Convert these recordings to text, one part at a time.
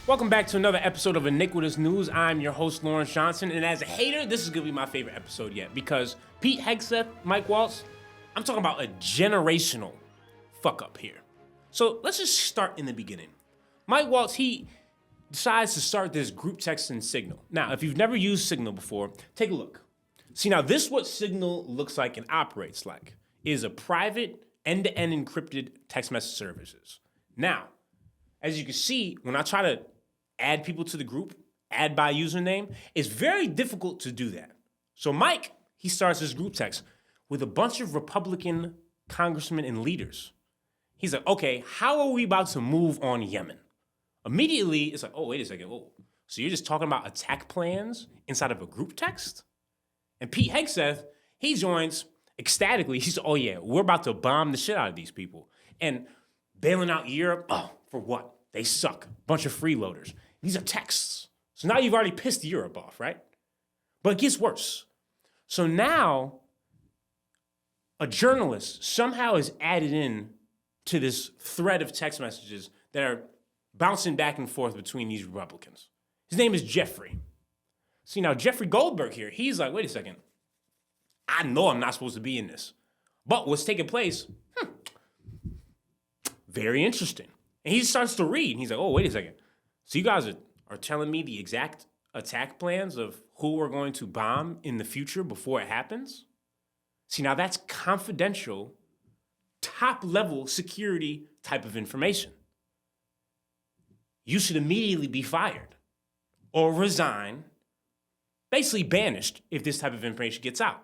Welcome back to another episode of Iniquitous News. I'm your host, Lawrence Johnson, and as a hater, this is going to be my favorite episode yet because Pete Hegseth, Mike Waltz, I'm talking about a generational fuck-up here. So let's just start in the beginning. Mike Waltz, he decides to start this group text in Signal. Now, if you've never used Signal before, take a look. See, now this is what Signal looks like and operates like. It is a private, end-to-end encrypted text message services. Now, as you can see, when I try to add people to the group, add by username, it's very difficult to do that. So Mike, he starts this group text with a bunch of Republican congressmen and leaders. He's like, okay, how are we about to move on Yemen? Immediately, it's like, oh, wait a second. Oh, so you're just talking about attack plans inside of a group text? And Pete Hegseth, he joins ecstatically. He's like, oh yeah, we're about to bomb the shit out of these people. And bailing out Europe, oh, for what? They suck. Bunch of freeloaders. These are texts. So now you've already pissed Europe off, right? But it gets worse. So now a journalist somehow is added in to this thread of text messages that are bouncing back and forth between these Republicans. His name is Jeffrey. See, now Jeffrey Goldberg here, he's like, wait a second. I know I'm not supposed to be in this. But what's taking place, very interesting. And he starts to read. And he's like, oh, wait a second. So you guys are telling me the exact attack plans of who we're going to bomb in the future before it happens? See, now that's confidential, top-level security type of information. You should immediately be fired or resign, basically banished if this type of information gets out.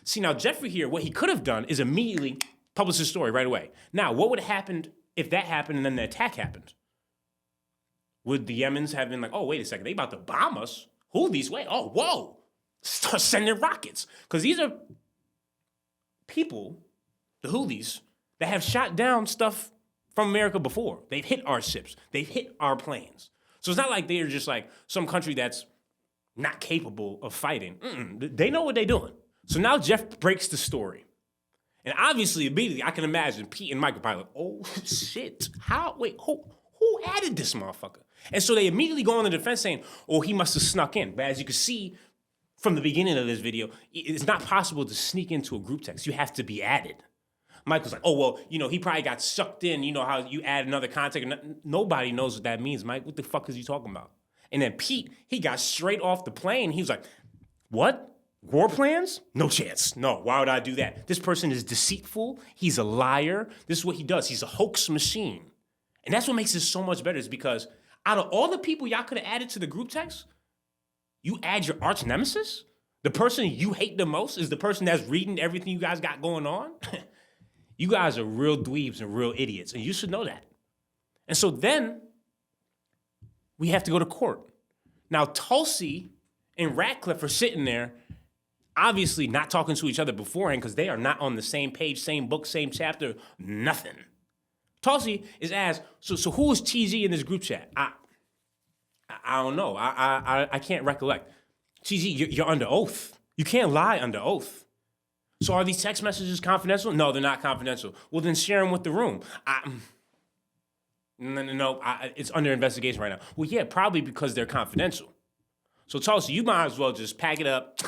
See, now Jeffrey here, what he could have done is immediately publish his story right away. Now, what would have happened if that happened and then the attack happened? Would the Yemens have been like, oh, wait a second, they about to bomb us? Houthis, wait, oh, whoa. Start sending rockets. Because these are people, the Houthis, that have shot down stuff from America before. They've hit our ships. They've hit our planes. So it's not like they're just like some country that's not capable of fighting. They know what they're doing. So now Jeff breaks the story. And obviously, immediately, I can imagine Pete and Mike are probably like, oh, shit. Who added this motherfucker? And so they immediately go on the defense saying, oh, he must have snuck in. But as you can see from the beginning of this video, it's not possible to sneak into a group text. You have to be added. Mike was like, oh, well, he probably got sucked in. You know how you add another contact. Nobody knows what that means, Mike. What the fuck is you talking about? And then Pete, he got straight off the plane. He was like, what? War plans? No chance. No, why would I do that? This person is deceitful. He's a liar. This is what he does. He's a hoax machine. And that's what makes this so much better is because out of all the people y'all could have added to the group text, you add your arch nemesis? The person you hate the most is the person that's reading everything you guys got going on? You guys are real dweebs and real idiots, and you should know that. And so then we have to go to court. Now, Tulsi and Ratcliffe are sitting there obviously not talking to each other beforehand because they are not on the same page, same book, same chapter, nothing. Tulsi is asked, so who is TG in this group chat? I don't know. I can't recollect. TG, you're under oath. You can't lie under oath. So are these text messages confidential? No, they're not confidential. Well, then share them with the room. No, it's under investigation right now. Well, yeah, probably because they're confidential. So Tulsi, you might as well just pack it up.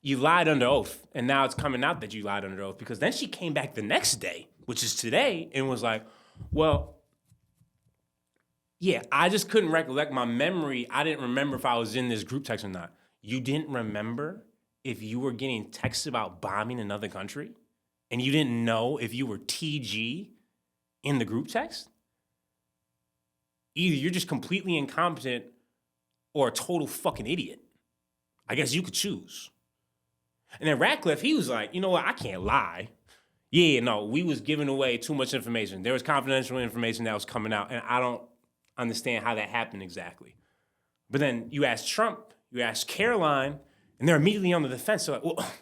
You lied under oath, and now it's coming out that you lied under oath because then she came back the next day, which is today, and was like, well, yeah, I just couldn't recollect my memory. I didn't remember if I was in this group text or not. You didn't remember if you were getting texts about bombing another country, and you didn't know if you were TG in the group text? Either you're just completely incompetent or a total fucking idiot. I guess you could choose. And then Ratcliffe, he was like, you know what, I can't lie. Yeah, no, we was giving away too much information. There was confidential information that was coming out, and I don't understand how that happened exactly. But then you ask Trump, you ask Caroline, and they're immediately on the defense. They're like, well,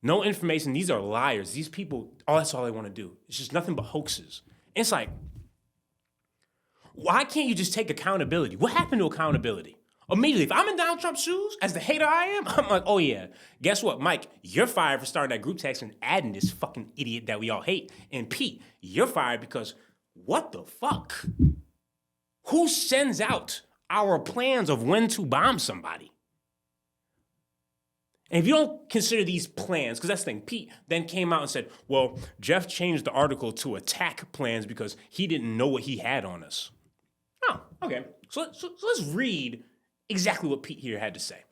no information. These are liars. These people, that's all they want to do. It's just nothing but hoaxes. And it's like, why can't you just take accountability? What happened to accountability? Immediately, if I'm in Donald Trump's shoes, as the hater I am, I'm like, oh yeah, guess what, Mike? You're fired for starting that group text and adding this fucking idiot that we all hate. And Pete, you're fired because what the fuck? Who sends out our plans of when to bomb somebody? And if you don't consider these plans, because that's the thing, Pete then came out and said, well, Jeff changed the article to attack plans because he didn't know what he had on us. Oh, okay. So let's read exactly what Pete here had to say.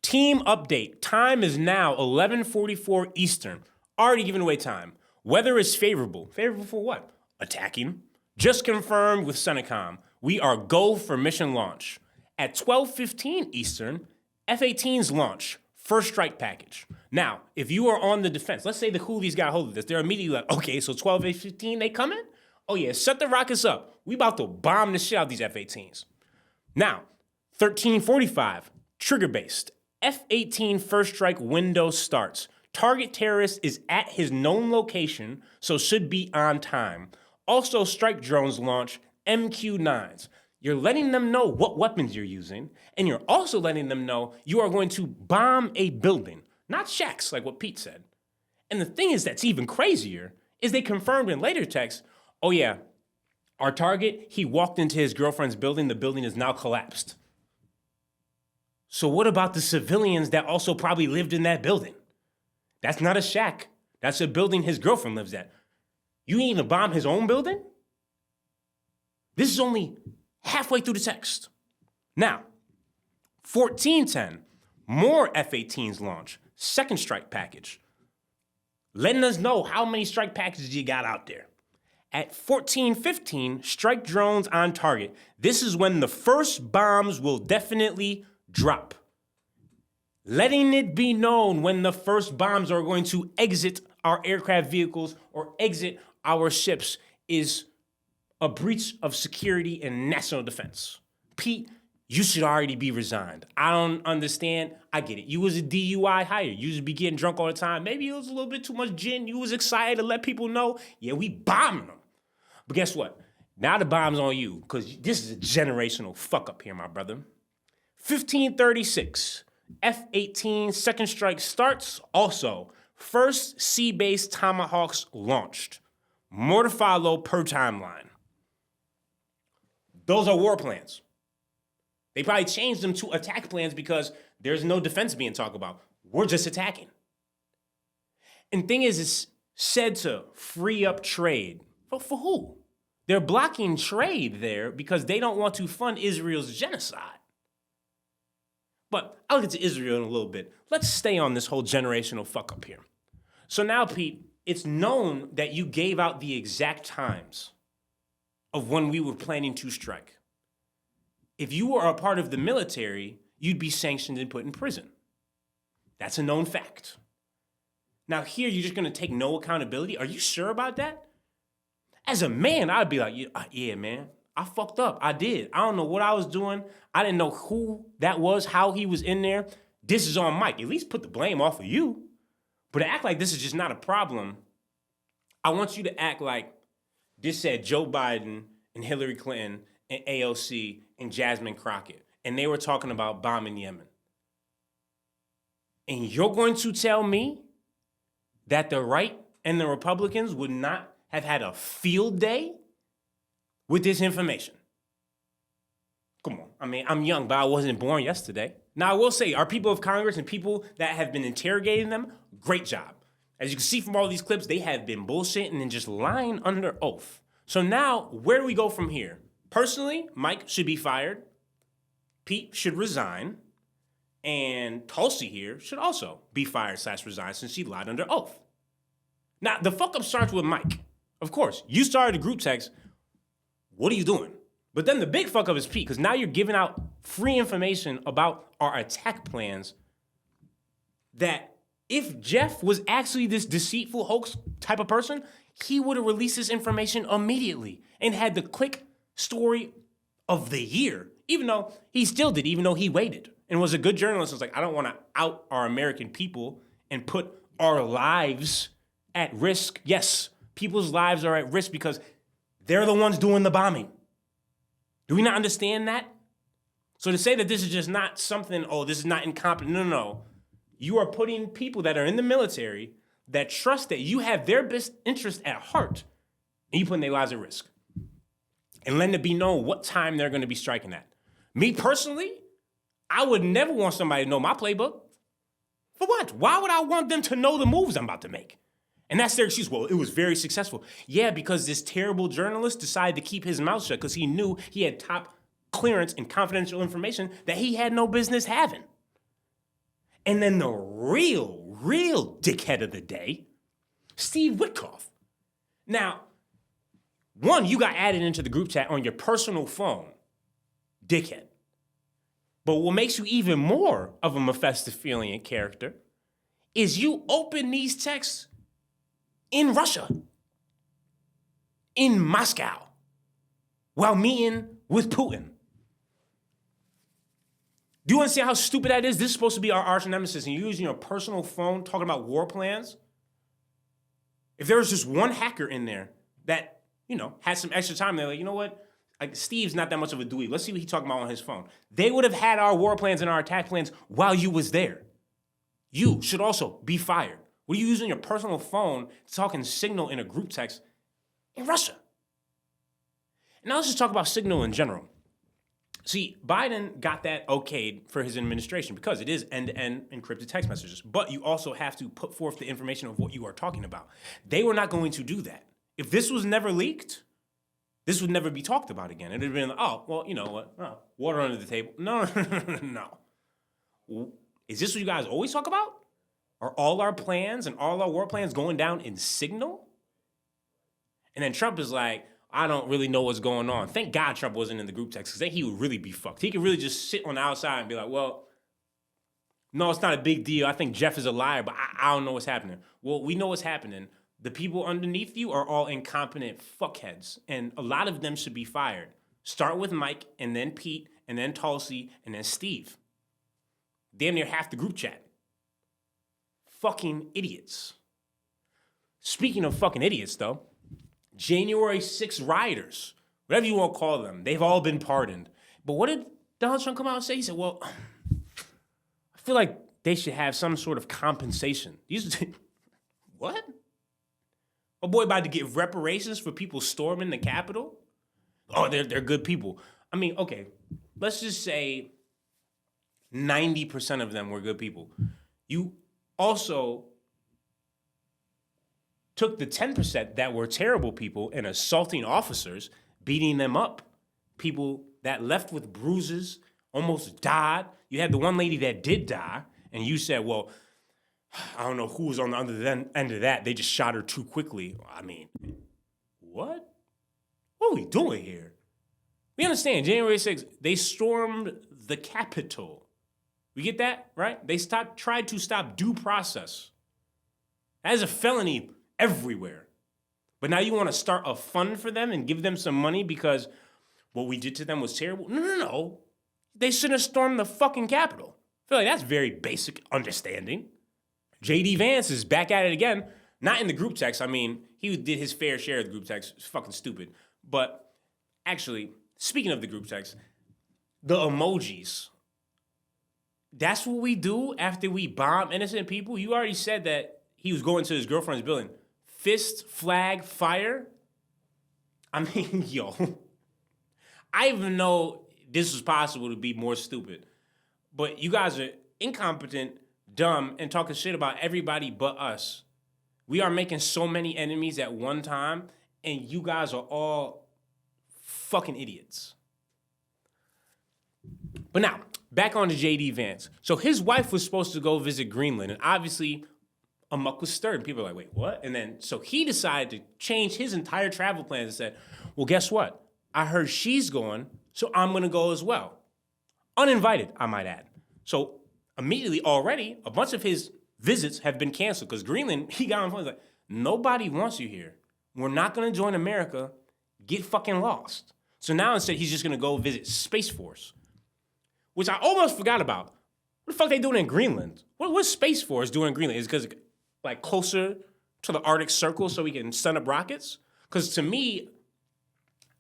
Team update. Time is now 11:44 Eastern. Already giving away time. Weather is favorable. Favorable for what? Attacking. Just confirmed with Senecom. We are go for mission launch. At 12:15 Eastern, F-18s launch. First strike package. Now, if you are on the defense, let's say the Houthis got hold of this. They're immediately like, okay, so 12:15, they coming? Oh yeah, set the rockets up. We about to bomb the shit out of these F-18s. Now, 13:45, trigger-based. F-18 first strike window starts. Target terrorist is at his known location, so should be on time. Also, strike drones launch MQ-9s. You're letting them know what weapons you're using, and you're also letting them know you are going to bomb a building, not shacks like what Pete said. And the thing is that's even crazier is they confirmed in later text, oh yeah, our target, he walked into his girlfriend's building, the building is now collapsed. So what about the civilians that also probably lived in that building? That's not a shack. That's a building his girlfriend lives at. You ain't even bomb his own building? This is only halfway through the text. Now, 14:10, more F-18s launch, second strike package. Letting us know how many strike packages you got out there. At 14:15, strike drones on target. This is when the first bombs will definitely drop. Letting it be known when the first bombs are going to exit our aircraft vehicles or exit our ships is a breach of security and national defense. Pete, you should already be resigned. I don't understand. I get it. You was a DUI hire. You just be getting drunk all the time. Maybe it was a little bit too much gin. You was excited to let people know, yeah, we bombing them. But guess what? Now the bomb's on you because this is a generational fuck up here, my brother. 15:36, F-18 second strike starts. Also, first sea-based Tomahawks launched. More to follow per timeline. Those are war plans. They probably changed them to attack plans because there's no defense being talked about. We're just attacking. And thing is, it's said to free up trade. For who? They're blocking trade there because they don't want to fund Israel's genocide. But I'll get to Israel in a little bit. Let's stay on this whole generational fuck up here. So now, Pete, it's known that you gave out the exact times of when we were planning to strike. If you were a part of the military, you'd be sanctioned and put in prison. That's a known fact. Now here, you're just gonna take no accountability? Are you sure about that? As a man, I'd be like, yeah, man, I fucked up. I did. I don't know what I was doing. I didn't know who that was, how he was in there. This is on Mike. At least put the blame off of you. But to act like this is just not a problem, I want you to act like this said Joe Biden and Hillary Clinton and AOC and Jasmine Crockett, and they were talking about bombing Yemen. And you're going to tell me that the right and the Republicans would not have had a field day with this information? Come on. I mean, I'm young, but I wasn't born yesterday. Now, I will say, our people of Congress and people that have been interrogating them, great job. As you can see from all these clips, they have been bullshitting and just lying under oath. So now, where do we go from here? Personally, Mike should be fired. Pete should resign. And Tulsi here should also be fired/resign since she lied under oath. Now, the fuck up starts with Mike. Of course, you started a group text. What are you doing? But then the big fuck up is Pete, because now you're giving out free information about our attack plans that if Jeff was actually this deceitful hoax type of person, he would have released this information immediately and had the click story of the year, even though he still did, even though he waited and was a good journalist. Was like, I don't want to out our American people and put our lives at risk. Yes, people's lives are at risk because they're the ones doing the bombing. Do we not understand that? So to say that this is just not something, oh, this is not incompetent, no. You are putting people that are in the military that trust that you have their best interest at heart, and you putting their lives at risk. and letting it be known what time they're going to be striking at. Me personally, I would never want somebody to know my playbook. For what? Why would I want them to know the moves I'm about to make? And that's their excuse. Well, it was very successful. Yeah, because this terrible journalist decided to keep his mouth shut because he knew he had top clearance and confidential information that he had no business having. And then the real dickhead of the day, Steve Witkoff. Now, one, you got added into the group chat on your personal phone, dickhead. But what makes you even more of a Mephistophelian character is you open these texts in Russia, in Moscow, while meeting with Putin. Do you understand how stupid that is? This is supposed to be our arch nemesis, and you're using your personal phone talking about war plans? If there was just one hacker in there that, had some extra time, they're like, you know what? Like, Steve's not that much of a dweeb. Let's see what he's talking about on his phone. They would have had our war plans and our attack plans while you was there. You should also be fired. What are you using your personal phone talking Signal in a group text in Russia? And now let's just talk about Signal in general. See, Biden got that okayed for his administration because it is end-to-end encrypted text messages. But you also have to put forth the information of what you are talking about. They were not going to do that. If this was never leaked, this would never be talked about again. It would have been like, oh, well, you know what? Oh, water under the table. No. Is this what you guys always talk about? Are all our plans and all our war plans going down in Signal? And then Trump is like, I don't really know what's going on. Thank God Trump wasn't in the group text because then he would really be fucked. He could really just sit on the outside and be like, well, no, it's not a big deal. I think Jeff is a liar, but I don't know what's happening. Well, we know what's happening. The people underneath you are all incompetent fuckheads, and a lot of them should be fired. Start with Mike, and then Pete, and then Tulsi, and then Steve. Damn near half the group chat. Fucking idiots. Speaking of fucking idiots, though, January 6th rioters, whatever you want to call them, they've all been pardoned. But what did Donald Trump come out and say? He said, well, I feel like they should have some sort of compensation. What? My boy about to get reparations for people storming the Capitol? Oh, they're good people. I mean, okay, let's just say 90% of them were good people. You also took the 10% that were terrible people and assaulting officers, beating them up. People that left with bruises, almost died. You had the one lady that did die, and you said, well, I don't know who was on the other end of that. They just shot her too quickly. I mean, what? What are we doing here? We understand, January 6th, they stormed the Capitol. We get that, right? They tried to stop due process. That is a felony everywhere. But now you want to start a fund for them and give them some money because what we did to them was terrible? No. They shouldn't have stormed the fucking Capitol. I feel like that's very basic understanding. J.D. Vance is back at it again. Not in the group text. I mean, he did his fair share of the group text. It's fucking stupid. But actually, speaking of the group text, the emojis. That's what we do after we bomb innocent people? You already said that he was going to his girlfriend's building. Fist, flag, fire? I mean, yo. I even know this was possible to be more stupid. But you guys are incompetent, dumb, and talking shit about everybody but us. We are making so many enemies at one time, and you guys are all fucking idiots. But now, back on to J.D. Vance. So his wife was supposed to go visit Greenland, and obviously a muck was stirred. People are like, wait, what? And then, so he decided to change his entire travel plans and said, well, guess what? I heard she's going, so I'm going to go as well. Uninvited, I might add. So immediately already, a bunch of his visits have been canceled because Greenland, he got on the phone, like, nobody wants you here. We're not going to join America. Get fucking lost. So now instead, he's just going to go visit Space Force, which I almost forgot about. What the fuck they doing in Greenland? What's Space Force doing in Greenland? Is it because like closer to the Arctic Circle so we can send up rockets? Because to me,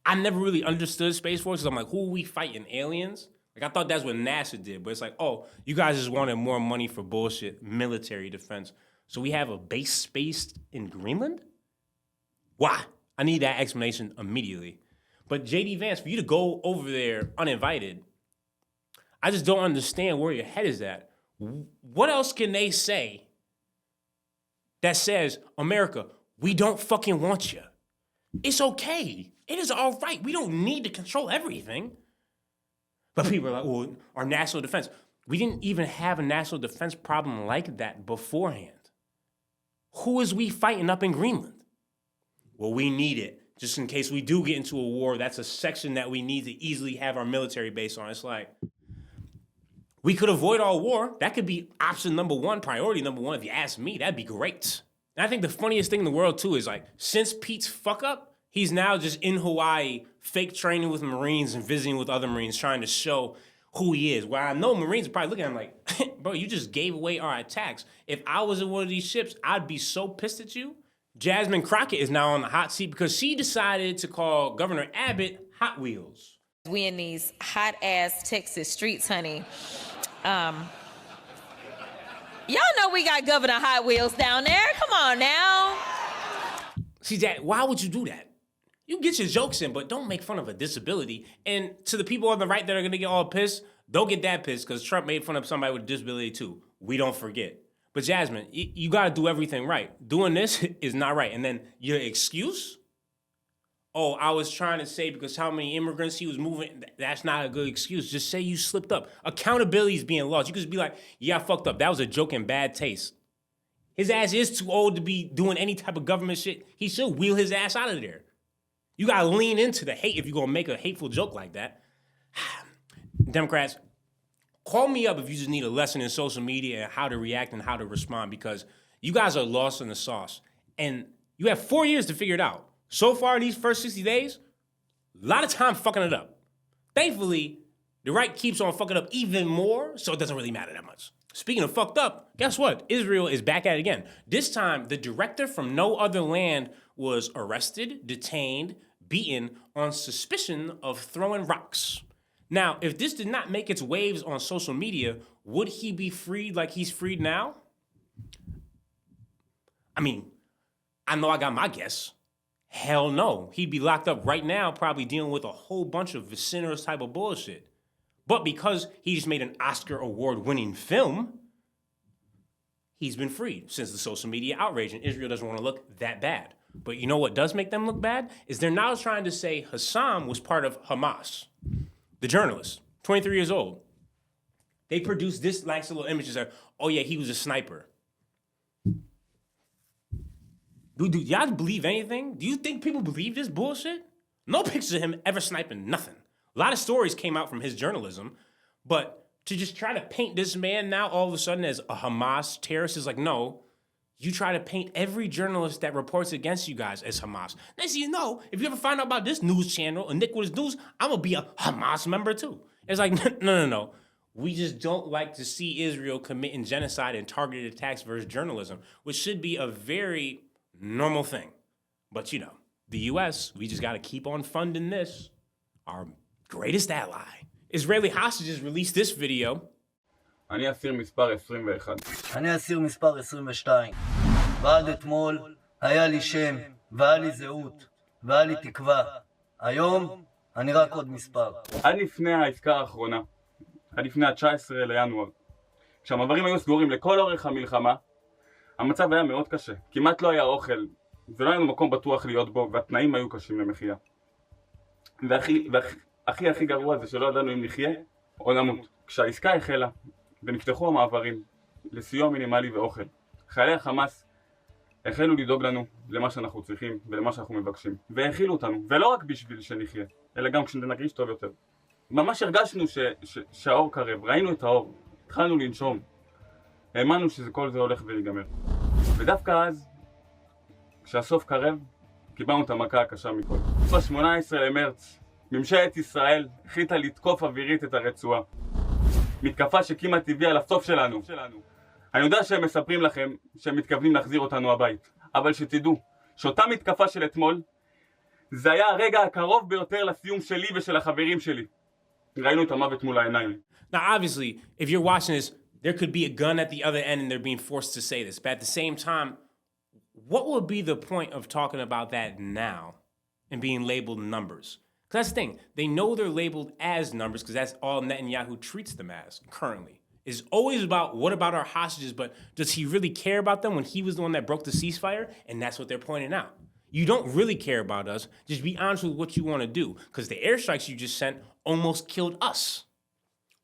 I never really understood Space Force because I'm like, who are we fighting, aliens? Like, I thought that's what NASA did, but it's like, oh, you guys just wanted more money for bullshit military defense. So we have a base spaced in Greenland? Why? I need that explanation immediately. But J.D. Vance, for you to go over there uninvited, I just don't understand where your head is at. What else can they say that says, America, we don't fucking want you? It's okay. It is all right. We don't need to control everything. But people are like, well, our national defense. We didn't even have a national defense problem like that beforehand. Who is we fighting up in Greenland? Well, we need it. Just in case we do get into a war, that's a section that we need to easily have our military base on. It's like, we could avoid all war. That could be option number one, priority number one. If you ask me, that'd be great. And I think the funniest thing in the world, too, is like, since Pete's fuck up, he's now just in Hawaii, fake training with Marines and visiting with other Marines, trying to show who he is. Well, I know Marines are probably looking at him like, bro, you just gave away our attacks. If I was in one of these ships, I'd be so pissed at you. Jasmine Crockett is now on the hot seat because she decided to call Governor Abbott Hot Wheels. We in these hot-ass Texas streets, honey. Y'all know we got Governor Hot Wheels down there. Come on now. See, Dad, why would you do that? You get your jokes in, but don't make fun of a disability. And to the people on the right that are going to get all pissed, don't get that pissed because Trump made fun of somebody with a disability too. We don't forget. But Jasmine, you got to do everything right. Doing this is not right. And then your excuse? Oh, I was trying to say because how many immigrants he was moving, that's not a good excuse. Just say you slipped up. Accountability is being lost. You could just be like, yeah, I fucked up. That was a joke in bad taste. His ass is too old to be doing any type of government shit. He should wheel his ass out of there. You got to lean into the hate if you're going to make a hateful joke like that. Democrats, call me up if you just need a lesson in social media and how to react and how to respond because you guys are lost in the sauce. And you have 4 years to figure it out. So far in these first 60 days, a lot of time fucking it up. Thankfully, the right keeps on fucking up even more, so it doesn't really matter that much. Speaking of fucked up, guess what? Israel is back at it again. This time, the director from No Other Land was arrested, detained, beaten on suspicion of throwing rocks. Now, if this did not make its waves on social media, would he be freed like he's freed now? I mean, I know I got my guess. Hell no. He'd be locked up right now, probably dealing with a whole bunch of vociferous type of bullshit. But because he just made an Oscar award-winning film, he's been freed since the social media outrage, and Israel doesn't want to look that bad. But you know what does make them look bad? Is they're now trying to say Hassam was part of Hamas. The journalist, 23 years old. They produced this nice little image that, oh yeah, he was a sniper. Do y'all believe anything? Do you think people believe this bullshit? No pictures of him ever sniping nothing. A lot of stories came out from his journalism, but to just try to paint this man now all of a sudden as a Hamas terrorist is like, no, you try to paint every journalist that reports against you guys as Hamas. Next thing you know, if you ever find out about this news channel, Iniquitous News, I'm going to be a Hamas member too. It's like, no. We just don't like to see Israel committing genocide and targeted attacks versus journalism, which should be a very normal thing. But you know, the US, we just got to keep on funding this. Our greatest ally. Israeli hostages released this video. אני אסיר מספר 21. אני אסיר מספר 22. ועד אתמול היה לי שם, והיה לי זהות, והיה לי תקווה. היום אני רק עוד מספר. עד לפני העסקה האחרונה, עד לפני ה-19 לינואר, כשהמעברים היו סגורים לכל אורך המלחמה, המצב היה מאוד קשה. כמעט לא היה אוכל, ולא היה לנו מקום בטוח להיות בו, והתנאים היו קשים למחיה. והכי גרוע זה שלא ידענו אם נחיה או נמות. כשהעסקה החלה ונפתחו המעברים לסיוע מינימלי ואוכל, חיילי החמאס החלו לדאוג לנו למה שאנחנו צריכים ולמה שאנחנו מבקשים. והאכילו אותנו, ולא רק בשביל שנחיה, אלא גם כשנרגיש טוב יותר. ממש הרגשנו שהאור קרב, ראינו את האור, התחלנו לנשום, האמנו שכל זה הולך ולהיגמר. ודווקא אז, כשהסוף קרב, קיבלנו את המכה הקשה מכל. ב-18 למרץ, ממשלת ישראל החליטה לתקוף אווירית את הרצועה. מתקפה שכמעט הביאה לסוף שלנו. אני יודע שהם מספרים לכם שהם מתכוונים להחזיר אותנו הבית. אבל שתדעו, שאותה מתקפה של אתמול, זה היה הרגע הקרוב ביותר לסיום שלי ושל החברים שלי. ראינו את המוות מול העיניים. Now, obviously, if you're watching this, there could be a gun at the other end and they're being forced to say this. But at the same time, what would be the point of talking about that now and being labeled numbers? That's the thing. They know they're labeled as numbers because that's all Netanyahu treats them as currently. It's always about what about our hostages, but does he really care about them when he was the one that broke the ceasefire? And that's what they're pointing out. You don't really care about us. Just be honest with what you want to do because the airstrikes you just sent almost killed us.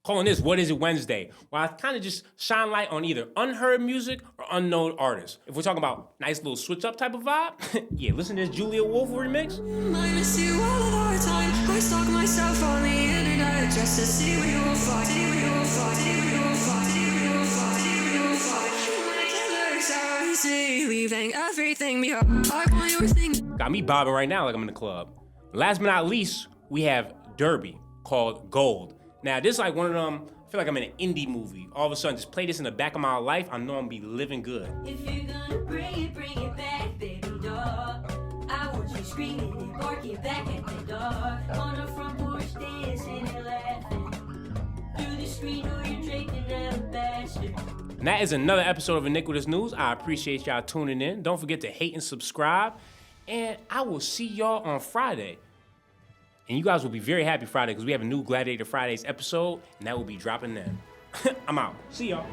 Calling this What Is It Wednesday? Well, I kind of just shine light on either unheard music or unknown artists. If we're talking about nice little switch up type of vibe, yeah, listen to this Julia Wolf remix. I miss you all of our time. I stalk myself on the internet just to see what you will find. See what you will find. See what you will find. See what you will find. See what you will find. My killers are easy, leaving everything behind. I want your thing. Got me bobbing right now like I'm in the club. Last but not least, we have Derby called Gold. Now, this is like one of them, I feel like I'm in an indie movie. All of a sudden, just play this in the back of my life, I know I'm gonna be living good. If you're gonna bring it back, baby dog. I want you screaming and barking back at the dog. On the front porch dancing and laughing. Through the screen door you're drinking alabaster. And that is another episode of Iniquitous News. I appreciate y'all tuning in. Don't forget to hate and subscribe. And I will see y'all on Friday. And you guys will be very happy Friday because we have a new Gladiator Fridays episode, and that will be dropping then. I'm out. See y'all.